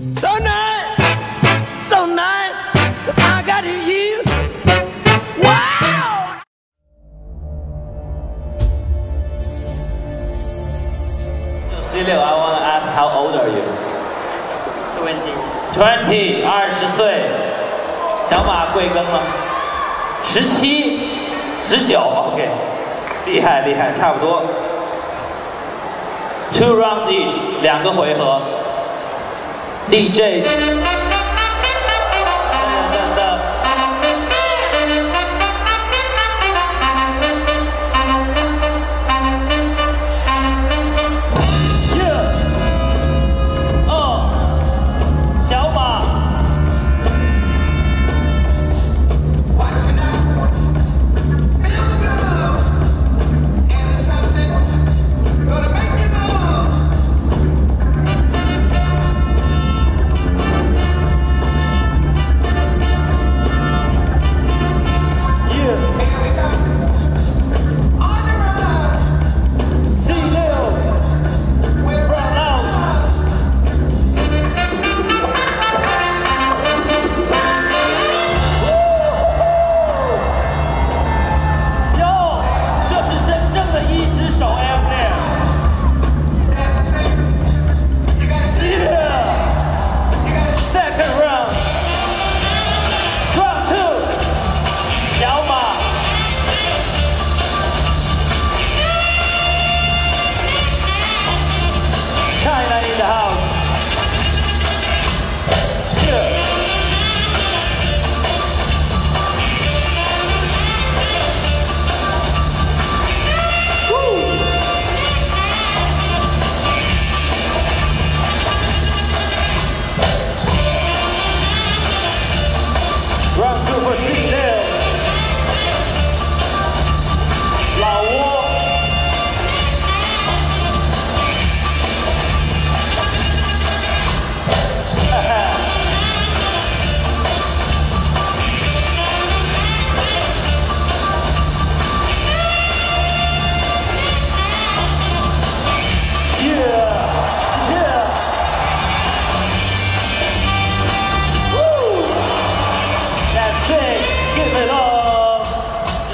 So nice, so nice, I got you. Wow! C6, I want to ask, how old are you? 20, 20岁。小马贵庚了？17、19 ，OK， 厉害厉害，差不多。2 rounds each， 2个回合。DJ。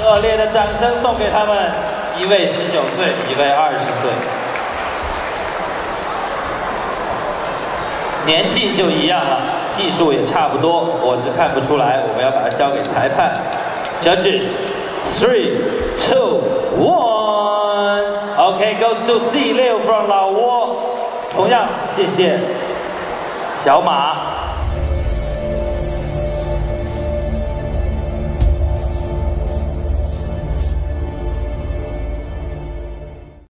热烈的掌声送给他们，一位19岁，一位20岁，年纪就一样了，技术也差不多，我是看不出来，我们要把它交给裁判。Judges, 3, 2, 1. OK, goes to C6 from 老挝。同样谢谢小马。